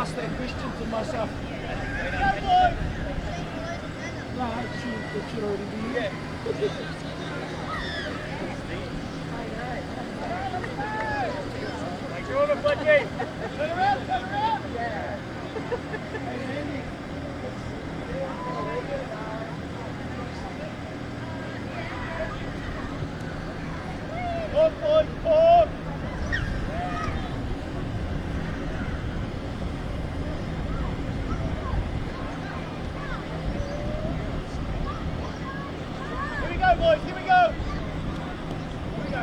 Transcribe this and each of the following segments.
Ask that question to myself. No, it should already be here. Make sure the budget. Turn around, turn around. Yeah. On. Boys, here we go. Here we go.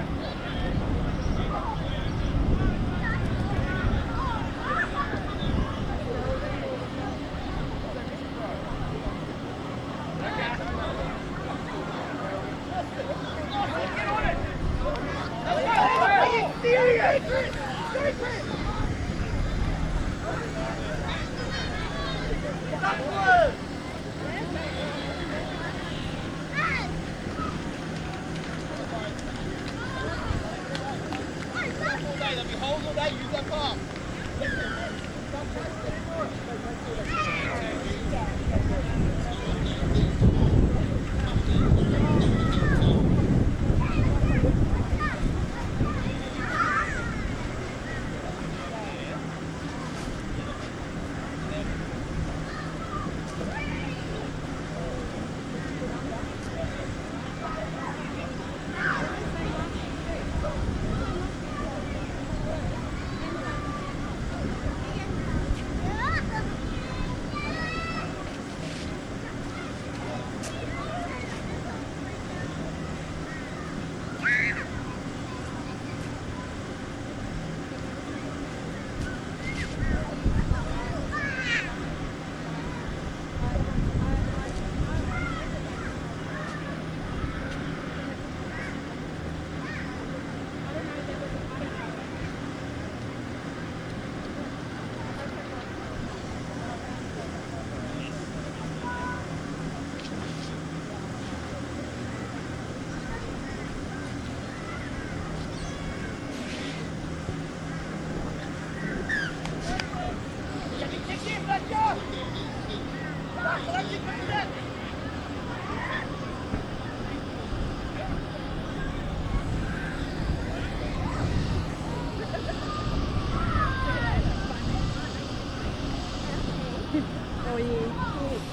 저희 또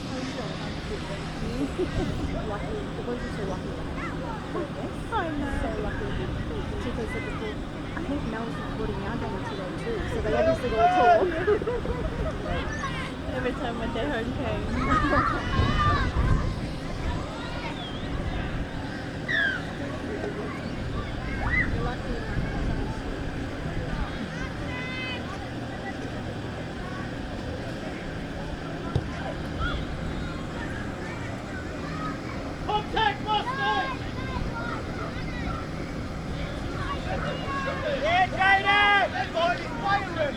저희 lucky. The boys are so lucky. I know. So lucky. Chico said before, I think Mel's recording our game today too, so they obviously got a talk. Every time when they're home came. Contact, Mustard! Yeah, Jaden! That's fine, he's firing!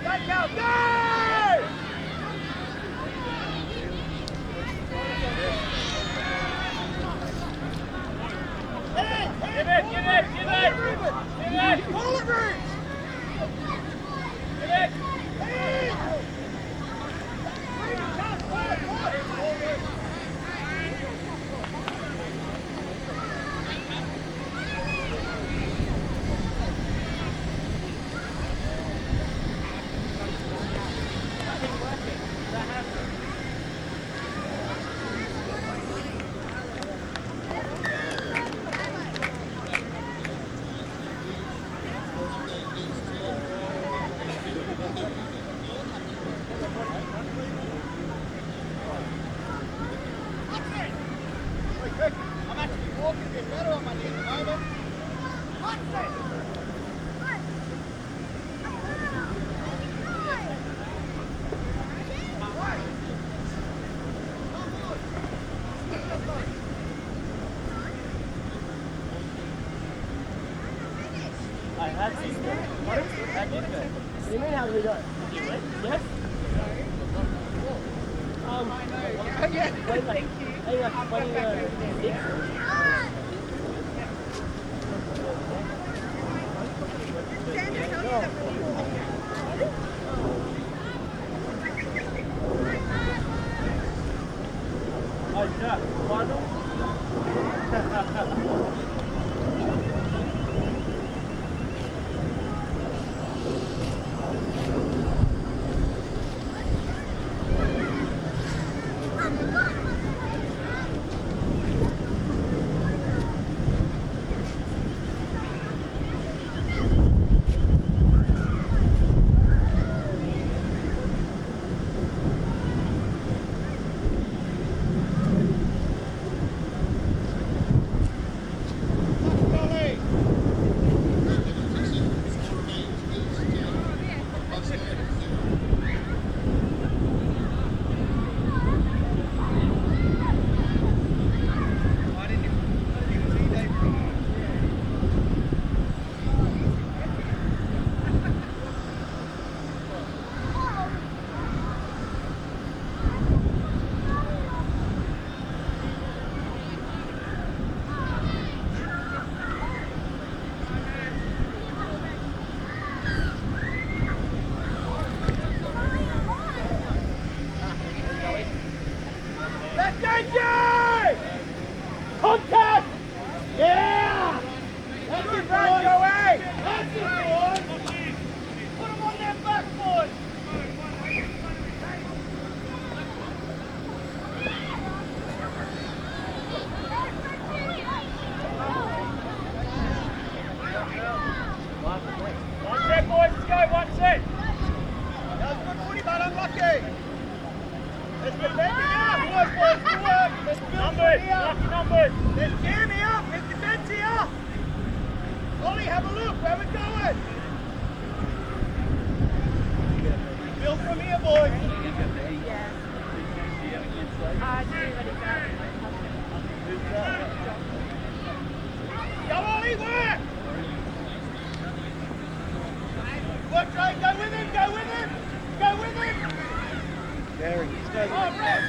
Back out, go! Give it! Call it, Rich! Give it! I'm actually walking a bit better on my knee at the moment. I had to. How did it go? What do you mean, how did it go? Did you win? Yes. Wait, like, hey, like 26. Oh, yeah. Final? Let's go, Contact! Yeah! That's it, boys! Joey! That's it, boys! Put them on their back, boys! One set, boys, let's go, one set! That was a good footy, but unlucky! Let's get back here! Boys, good work! Let's build here! Lucky numbers! Let's gear me up! Let's defense here! Ollie, have a look! Where we're going! Build from here, boys! Yeah. I do let it go. Go, Ollie, work! Work, Trey, go with him, go with him! Go with him! Very. Oh, Red!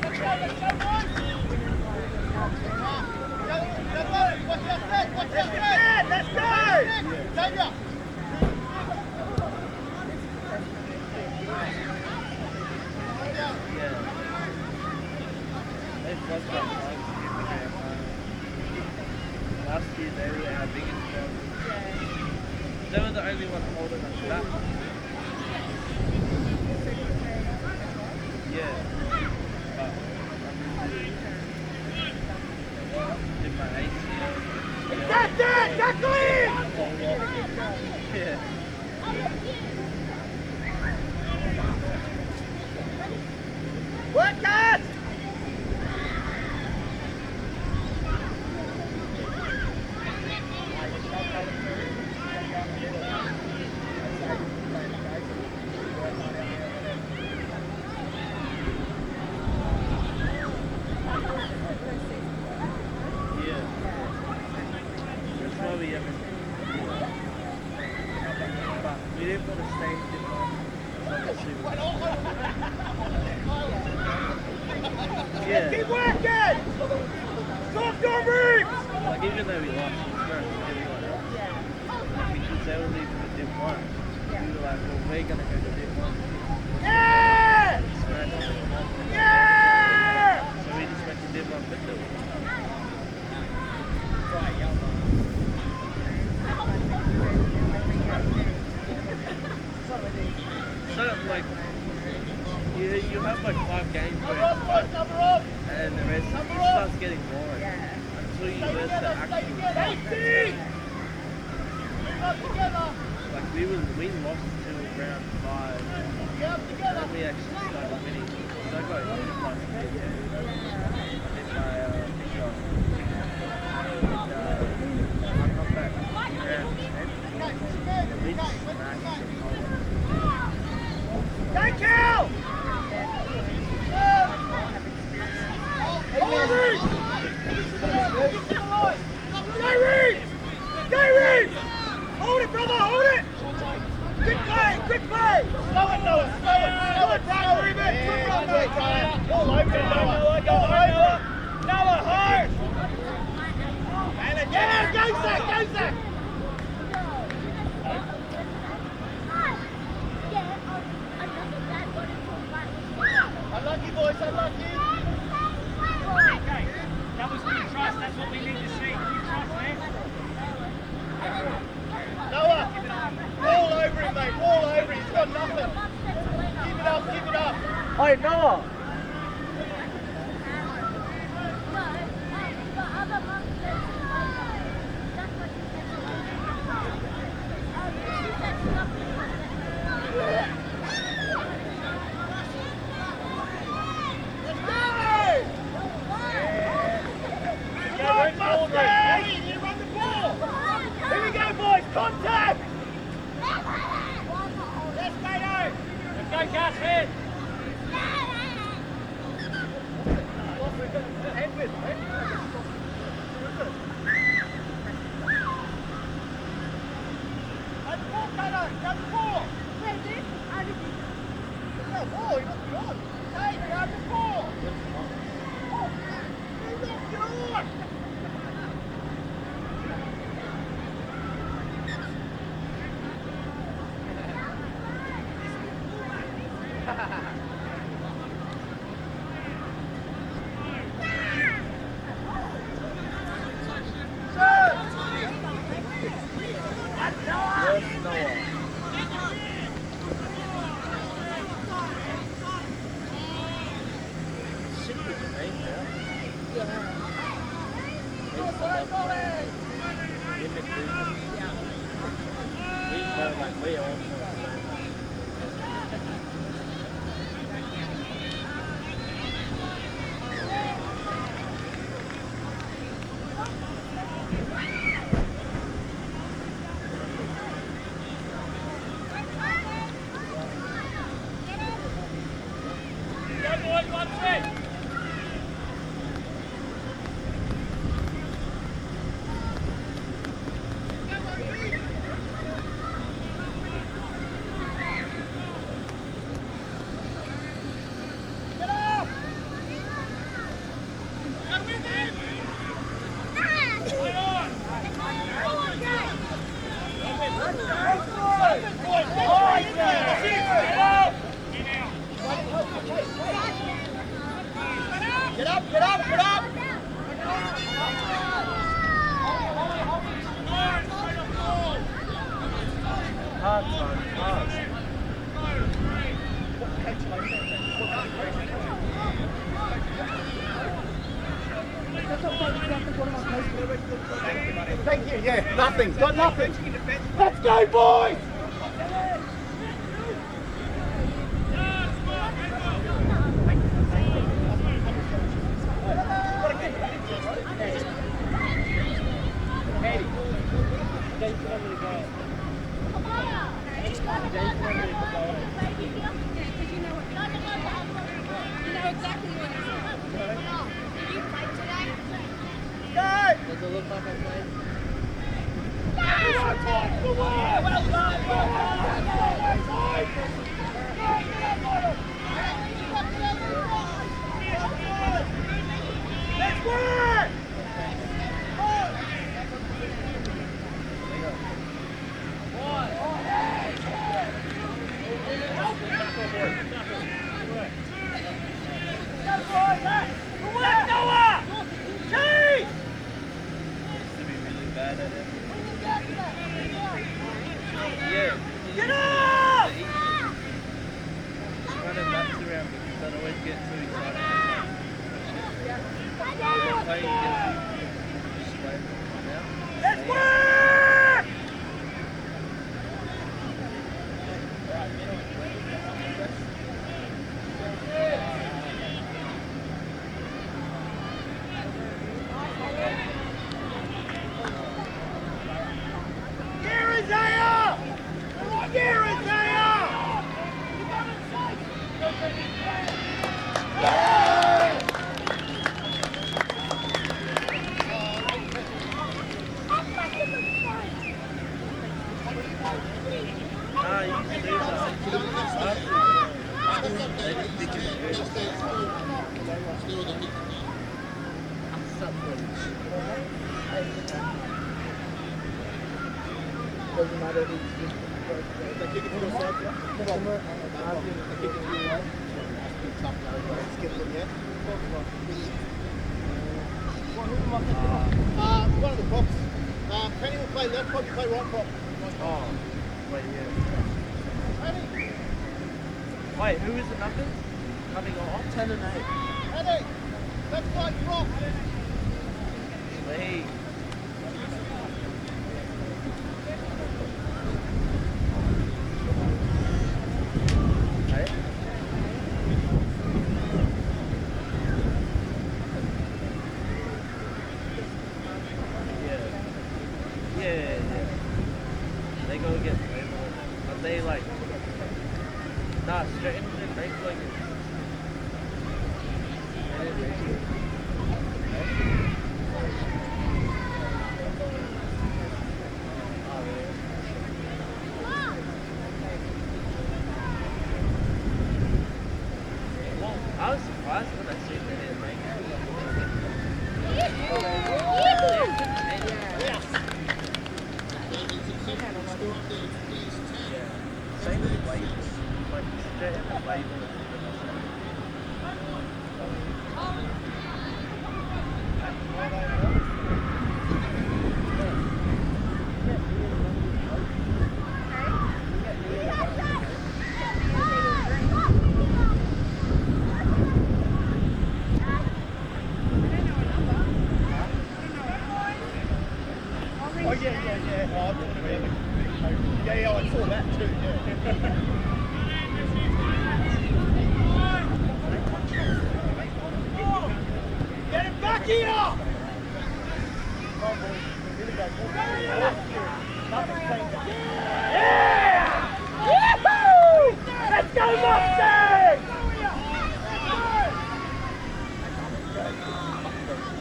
Let's go, boys! Watch your set, watch your set! Let's go! Xavier! Hold down. only one holding us back. Yeah. Did my ACL. That's it! Tackle him! Yeah. Work that! Yeah. That's why we haven't. But we didn't want to stay in Denmark. Yeah. Keep working! Soft on ribs! Like even though we lost, we were everyone else. Because they were leaving the Div 1. We were like, well, we're going to go to Div 1. Yeah! Smash them. Yeah! So we just went to Div 1 with them. So like, you have like 5 games where it's fun, and the rest it starts getting boring until you learn to actually play. Like we lost till round 5, and then we actually started winning. So I got hit by speed, hit by shot, and I come back round 10, and we just smashed them. Thank you! Gary! Hold it, brother, hold it! Quick play! Slow it, Noah, slow it, Noah, Ruben! Good run, mate! All over it, Noah, go over it! Noah, hard! And again, go, Zach! Unlucky, boys, unlucky! Okay, that was new trust, that's what we need to see. New trust, man. Noah, all over him, mate, all over him, he's got nothing. Keep it up. Hey Noah! Here we go, boys, contact! Let's Go, Gas, hit. nothing. Got nothing. Let's go, boys. Does it look like I played? Let's work! Used to be really bad at it. Yeah. Get up! Running laps around because I'd always get too excited. Play against you, just wait now. Let's work! Here is Isaiah! Here is Isaiah! Ah, you used to do that. They didn't think it was good. One of the props. Penny will play left prop, you play right prop. Oh, wait, yeah. Wait, who is the numbers coming on? 10 and 8. Penny, left right prop. Sweet. Hey? Yeah. They go against Rainbow. But they like, nah, straight into the break like I was surprised when I seen that in rank. Same with waves. Like straight in the wave. Oh yeah. Oh, I thought it was yeah, I saw that too, yeah. Get him back here! Come on, boys. Here we go. Nothing's changed. Yeah! Woohoo! Let's go, Mustang!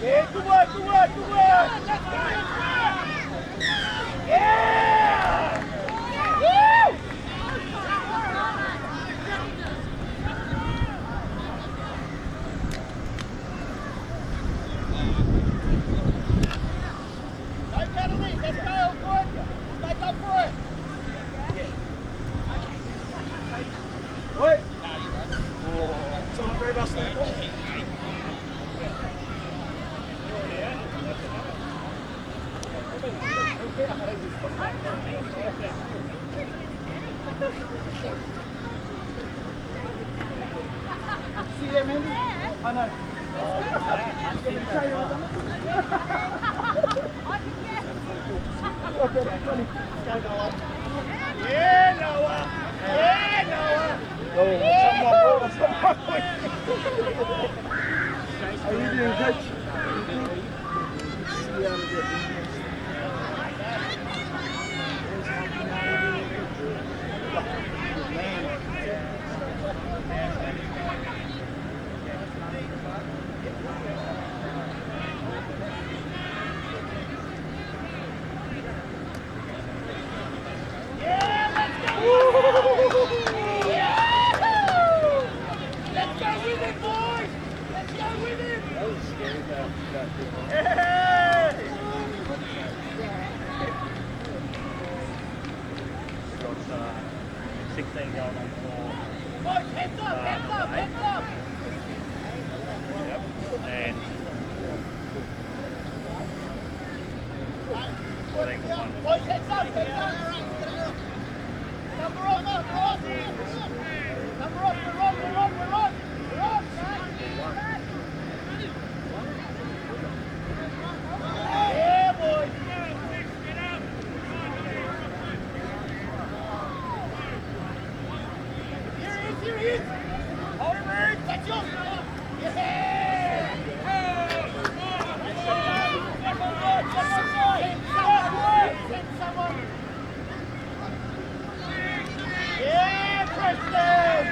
Yeah, good work! Yeah! Woo! No penalties, let's go, boys! Let's go for it! Wait! It's on very much there. See them, Andy? I know. Yeah, Noah! Yeah, Noah! How you doing, coach? Let's go with it, boys! Let's go with it! That was scary, that Hey! got 16 going on 4. Boys, heads up, heads up, heads up! Yep. And I think one. Boys, heads up, heads up! Number off, number off! Number off, we're on, we're on, we're on! We're on! Yeah, boys! Here he is! Hold him, Reed! That's yours, Noah! Yeah! Send someone! Yeah, Preston!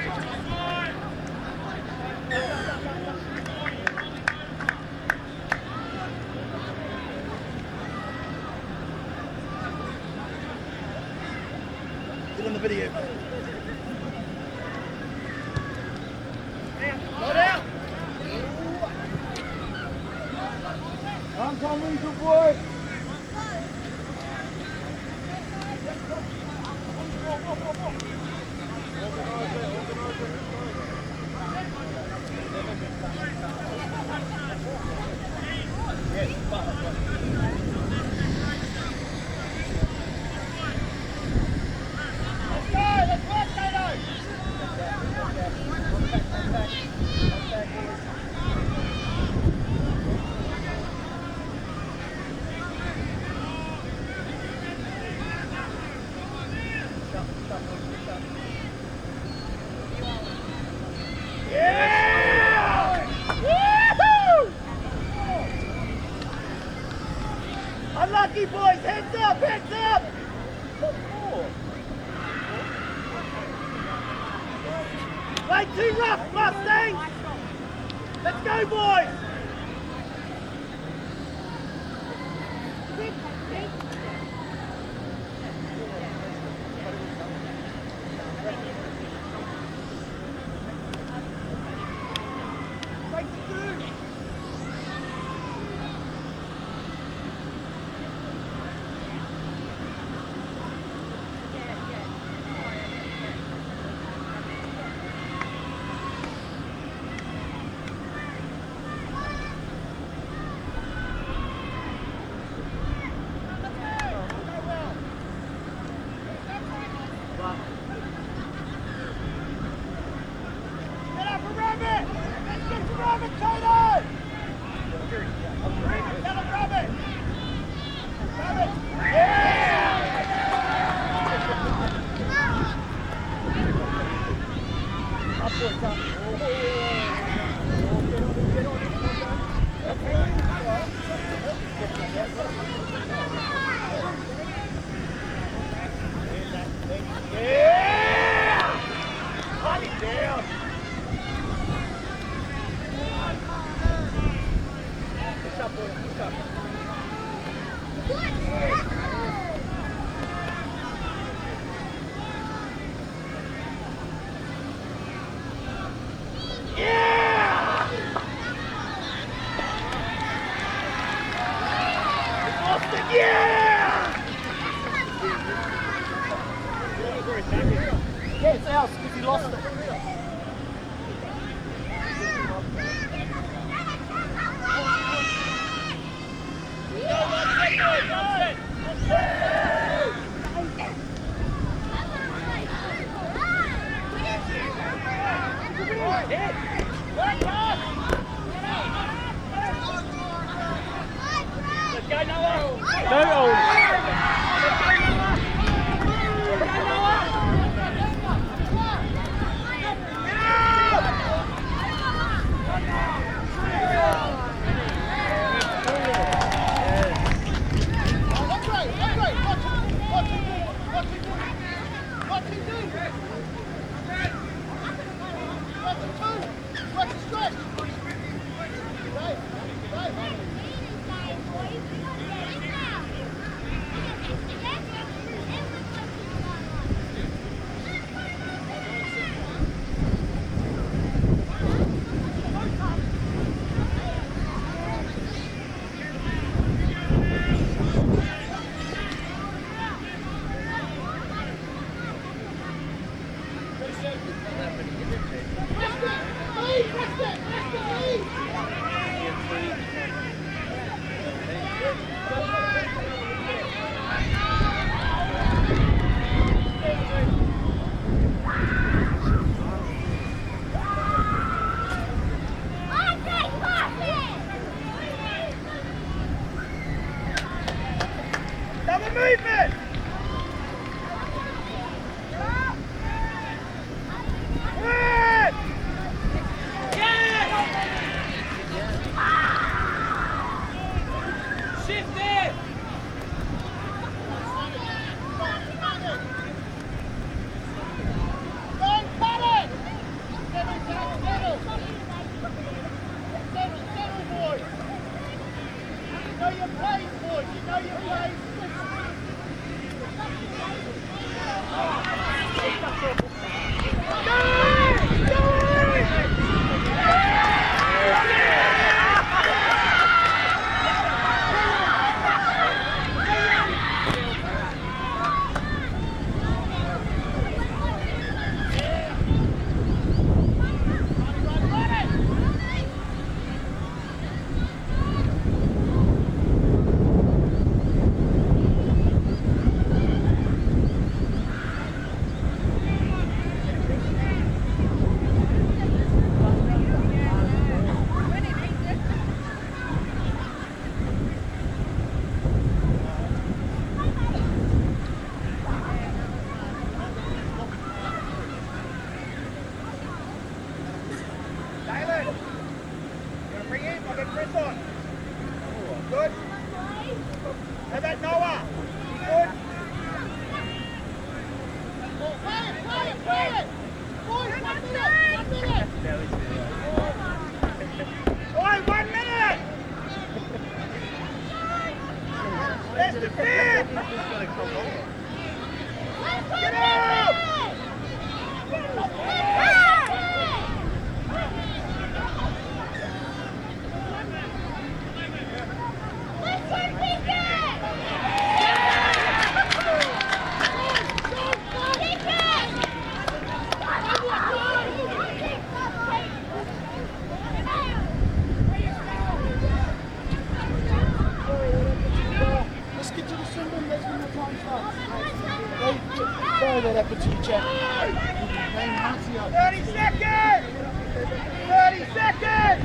Get on the video. Go down! I'm coming, good boy. Let's go! Let's work, Tato! Yeah! Woohoo! Unlucky boys, heads up, heads up! Way too rough, Mustangs! Let's go, boys! Get up for Rabbit! Let's go for Rabbit, Toto! Get up, Rabbit! Rabbit! Yeah! Up, boys, up. Yeah! Hot it down! Push up, boys, push up. Yeah! Boston, yeah! Yeah, it's ours because he lost it. Let's go, Noah! No, Double movement! Good! Shift it! Don't cut it! Settle, boys! You know your place, boys! You know your place! Good. How about Noah? Good. Play it. Boys, 1 minute. Oi, 1 minute. Let's defend. Get out. Let's get to the symbol next when the time starts. Throw that up into your chest. 30 seconds! 30 seconds!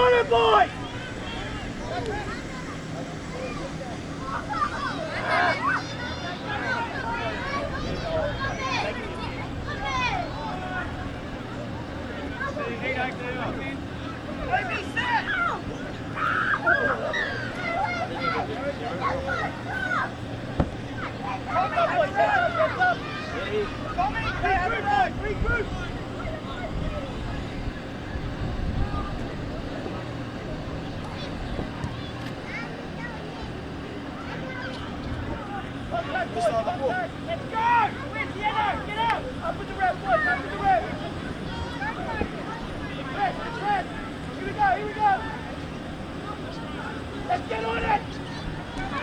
on it, boys! Baby, set! Come on, boys, get up! Come in, regroup! Let's go! With yellow, get out! Up with the red, boys, up with the red! Red! Here we go! Let's get on it!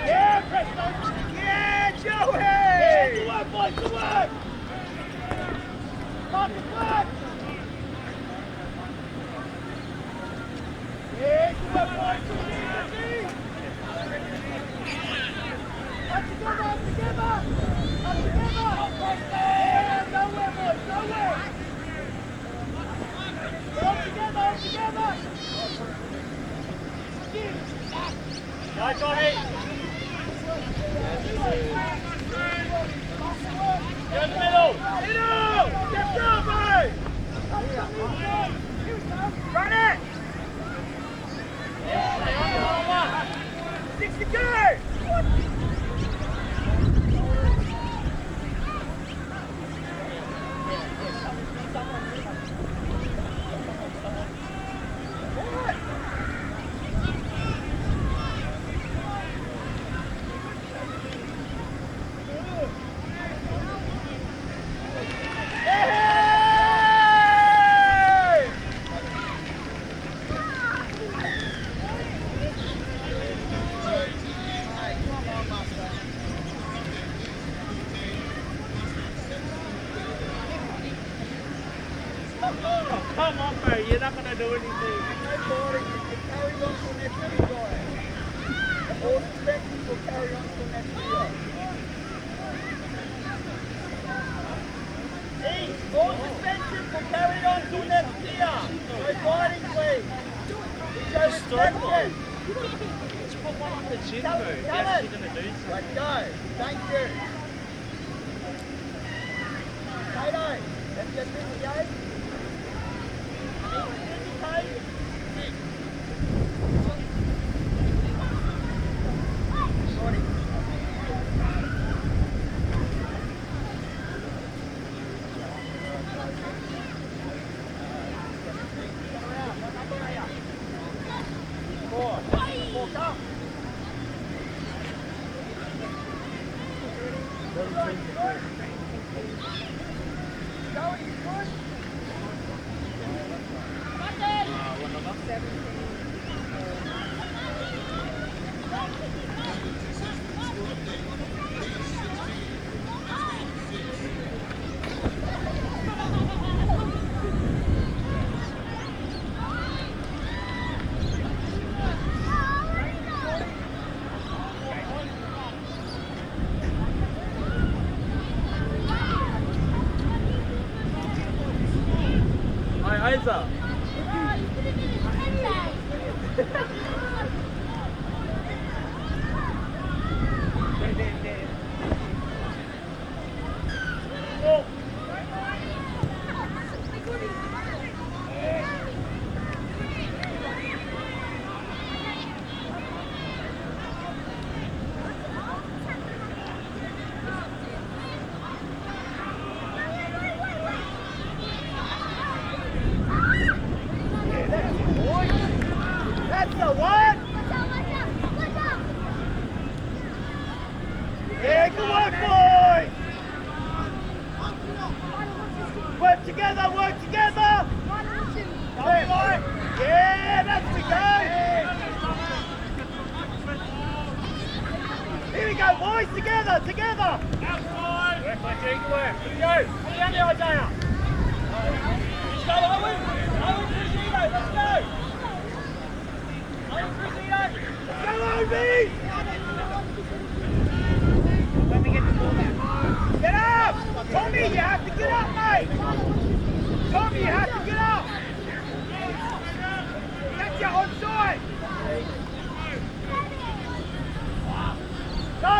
Yeah, Preston! Yeah, Joey! Yeah, to work, boys, to work! Mark the flag! Yeah, to work, boys, to work! Up together! Yeah, nowhere, boys, nowhere! Up together! Right, Johnny! You're in the middle! Get down, boy! Run it! 6 to go! Come on, mate, you're not going to do anything. Carry on till next year, guys. All inspections will carry on till next year. All suspensions will carry on till next year. No fighting, please. Show respect. Let's put one on the chin, though. If you're actually going to do something. Let's go. Thank you. Tato, let's get busy, eh? Isa. That's the one! Yeah, good work, boys! Work together, work together! Yeah, that's the go! Here we go, boys, together, together! Outside! Work, my team, work. Here we go. Come down there, Isaiah. Let's go, Owen. Owen, Cruzeiro, let's go. Owen, Cruzeiro. Let's go, Obi! Let me get the ball back. Get up! Tommy, you have to get up, mate! Tommy, you have to get up! That's your on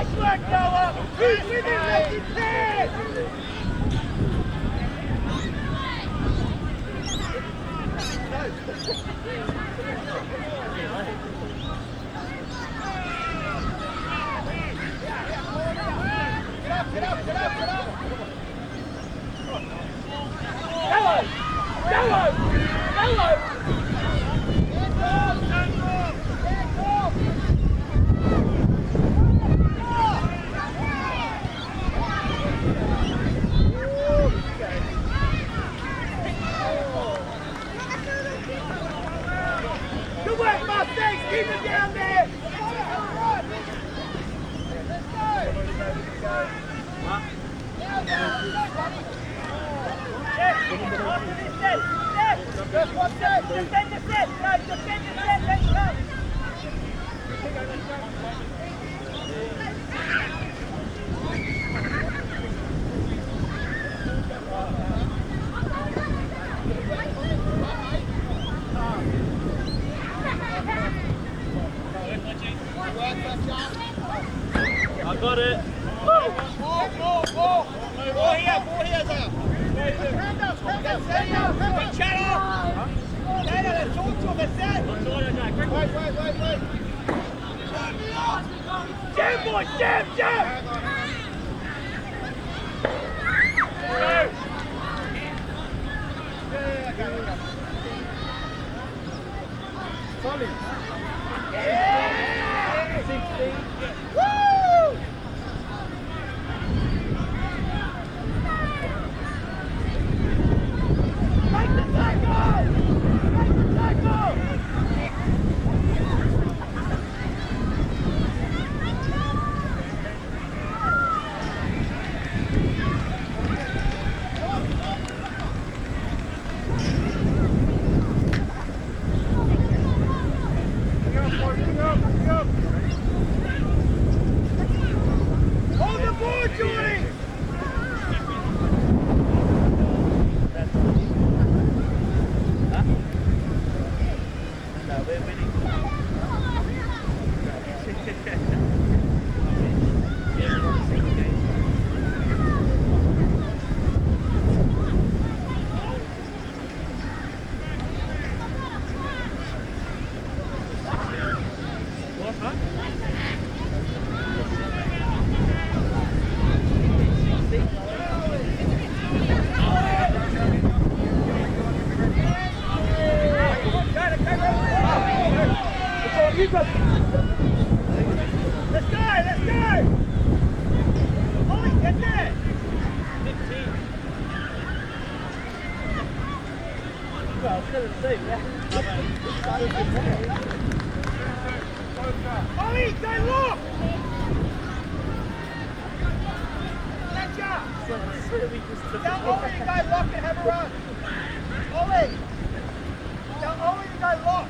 Nice work, Noah! Who's with him? Let him play! Get up! Yellow! Good work, Mustangs! Keep them down there! I got it. More here, Zaya. Stand up. Chatter. Let's talk to him, that's it. Wait. Jam, boys, jam. Solid. Yeah! 16. Woo! Make the tackle! Hold the board, Jordy! No, we're winning. What, huh? Let's go! Ollie, get there! 15. Well, still in the same, yeah. Ollie, go look! Catch Tell Ollie to go lock and have a run. Ollie! Tell Ollie to go lock.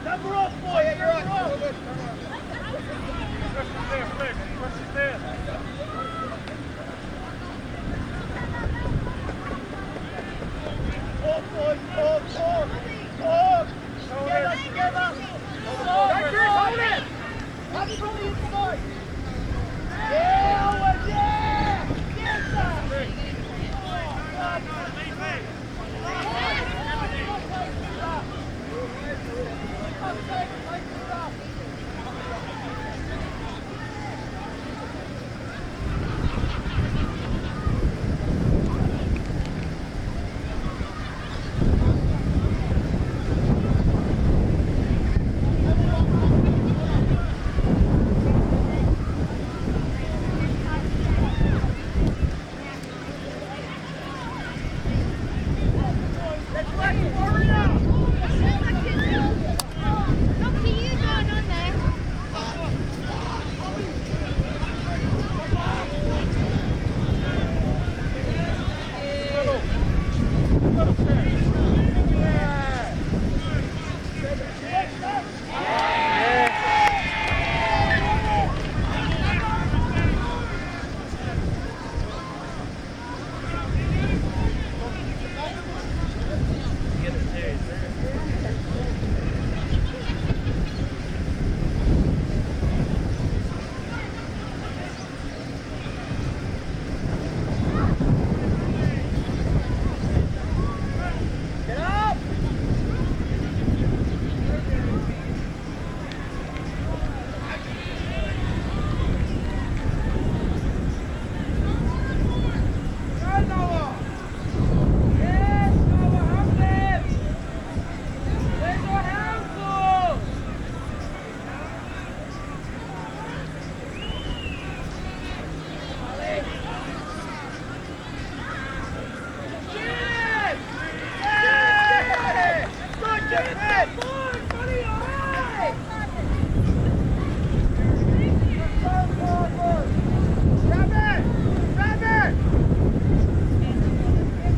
Number off, boy. Yeah, you're right. Off, boys. Off. Together. Go, Chris, hold it. Have it from the inside. Yeah, Owen, yeah. Yes, sir.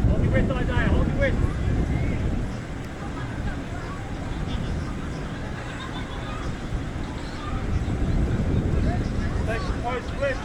Hold your wrist, Isaiah, hold your wrist. Take the post, flip.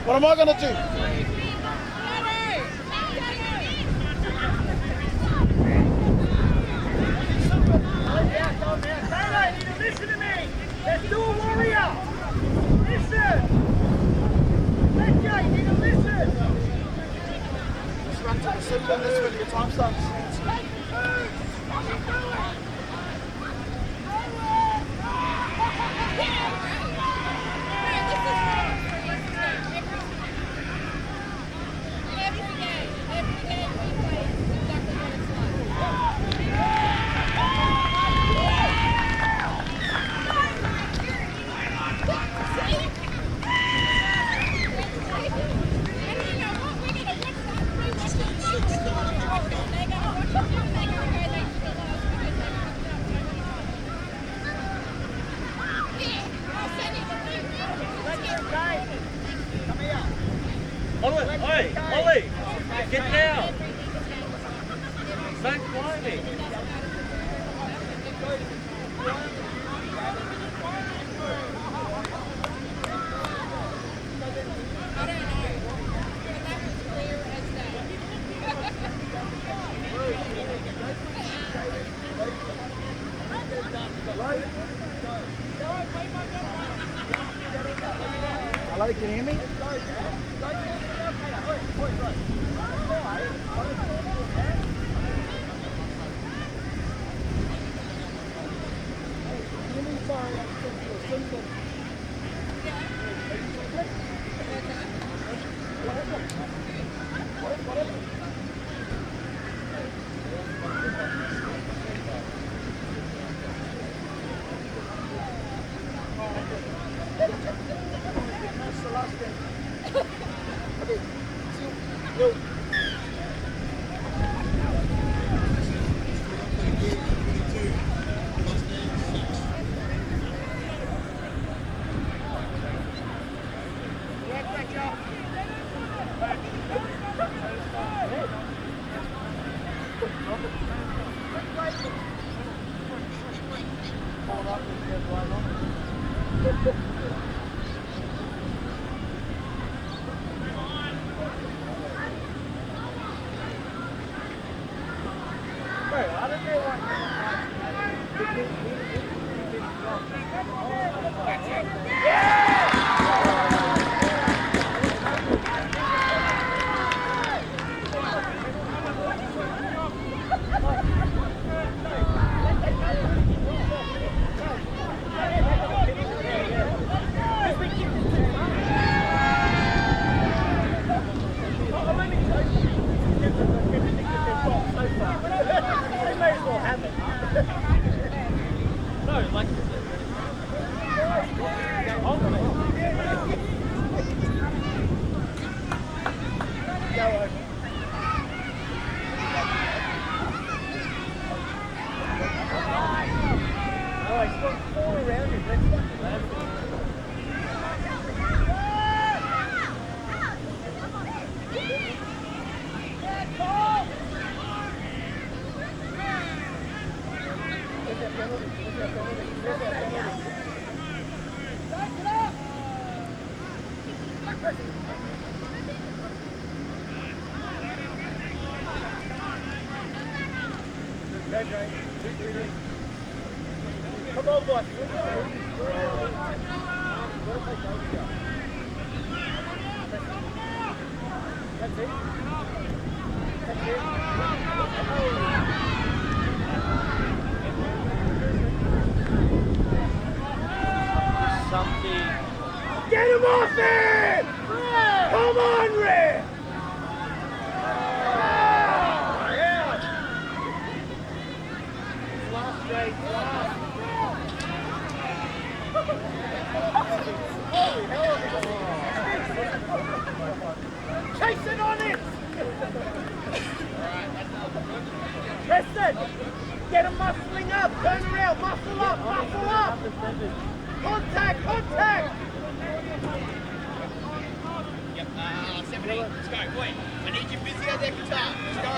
What am I going to do? Taylor, you need to listen to me. Let's do a warrior. Listen. Jay, you need to listen. Just run to the symbol and this when your time starts. Ollie, get down. Don't climbing. Hello, can you hear me? Come on, boys. That's it. That's it. Something. Get him off it! Come on, Rick! Last straight, last. Holy hell. Chasing on it! Preston! Get him muscling up! Turn around! Muscle up! Muscle up! Contact! Contact! Yep, 17. Let's go. Wait, I need you busy at their guitar. Let's go.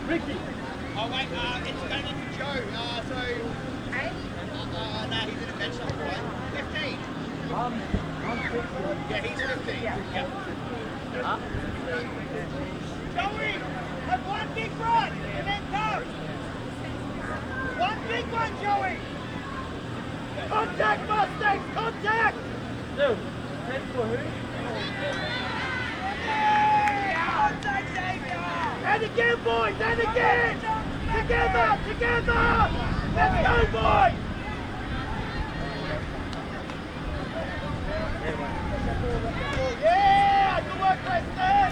Ricky! Oh, wait, it's going in for Joe. So, 8? No, he's in a bench number, right? 15. I'm 50. Yeah, he's 15. Yep. Joey! Have one big run and then come! One big one, Joey! Contact, Mustangs! Contact! Dude, 10 for who? Contact, Xavier! And again, boys! And again! Together! Together! Let's go, boys! Yeah! Good work, Preston!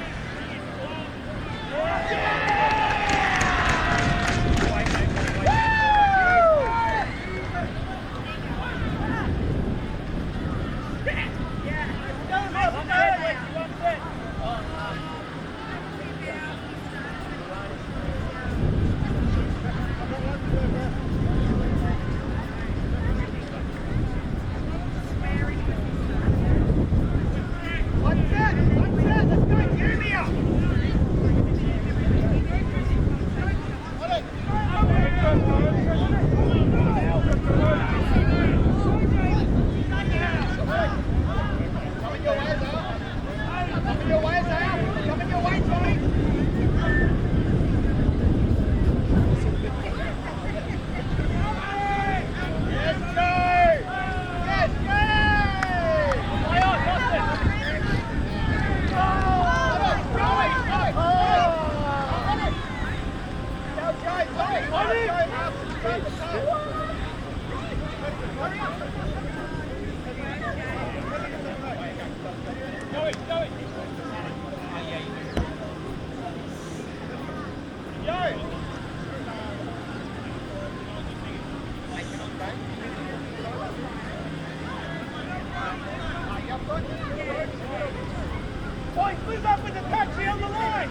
Boys, move up with the taxi on the line!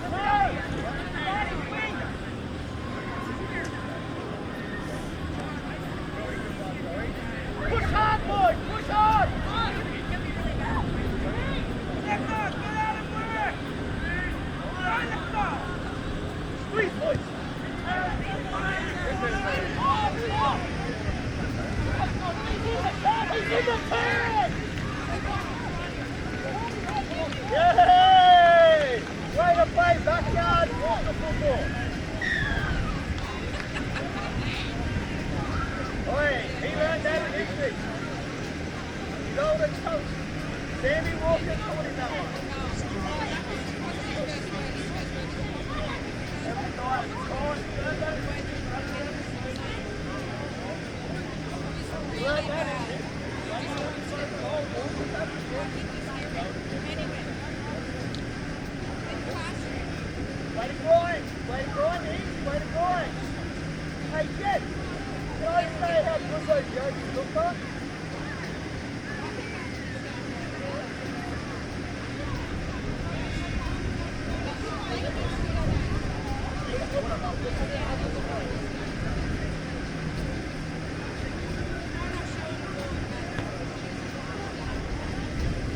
Push hard, boys! Push hard! Squeeze, boys! He's in the turn! Yay! Way to play backyard water football! Oi, he learned that in history. Golden coach. Sammy Walker taught him that one. He learned that in history. Way to grind! Way to grind, East! Way to grind! Hey, Jet! Can I say how good those yogis look like?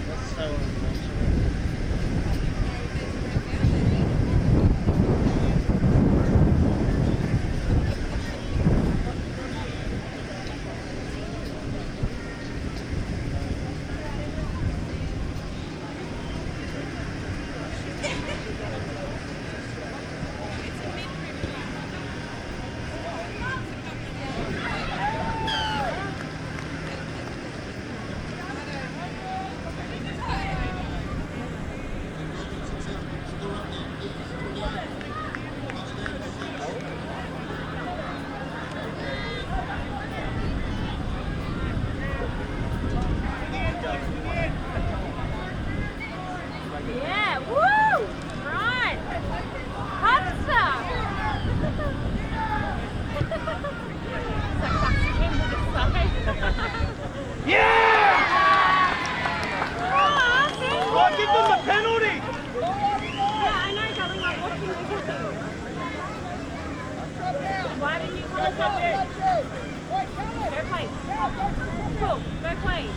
That's so unfortunate.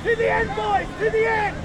To the end, boys! To the end!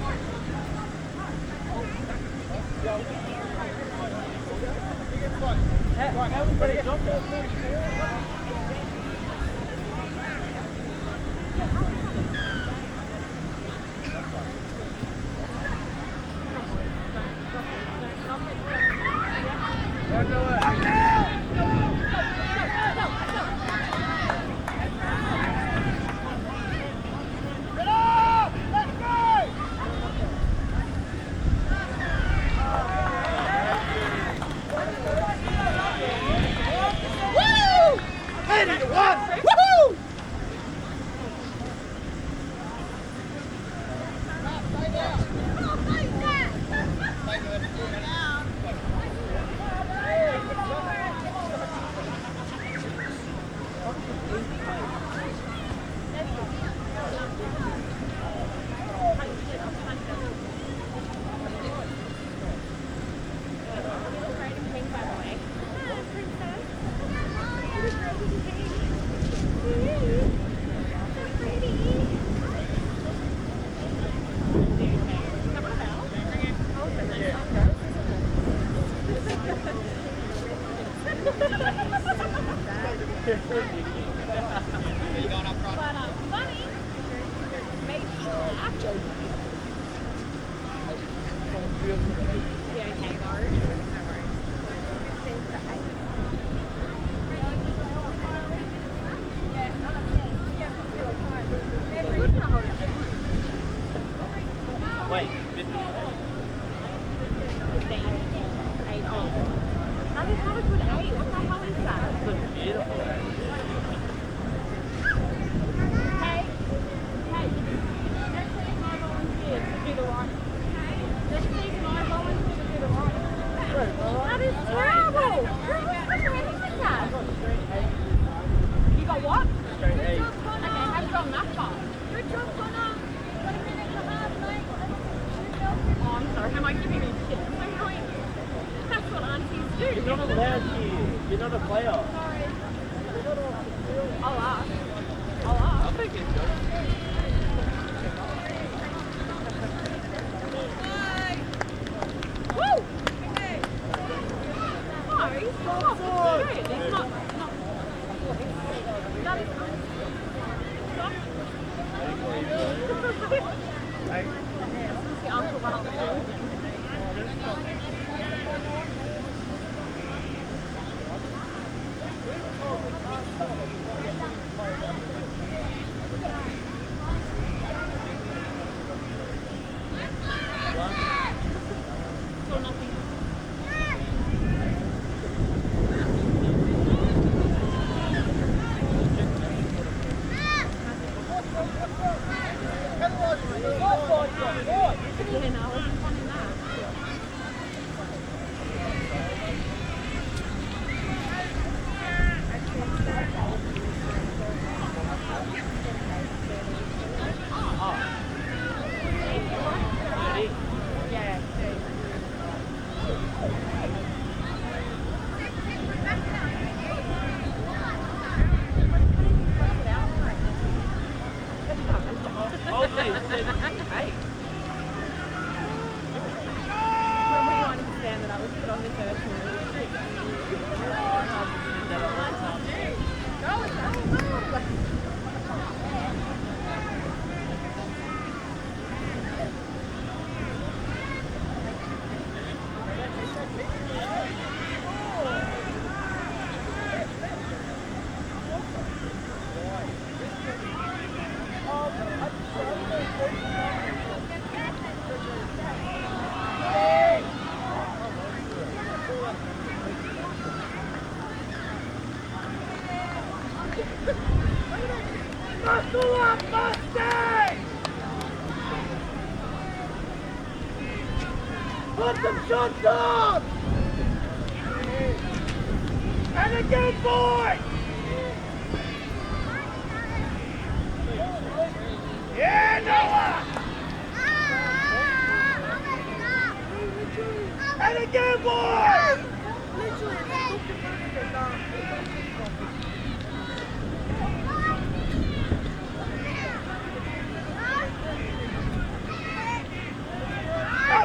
You're not allowed here. You're not a player. I'll ask. I think it's good. Woo! No, he's not. He's not. That is stop. The uncle went up the hill. Muscle up, Mustang! Put some shots on! And again, boy! Yeah, Noah! And again, boy!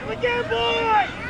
Again, boys!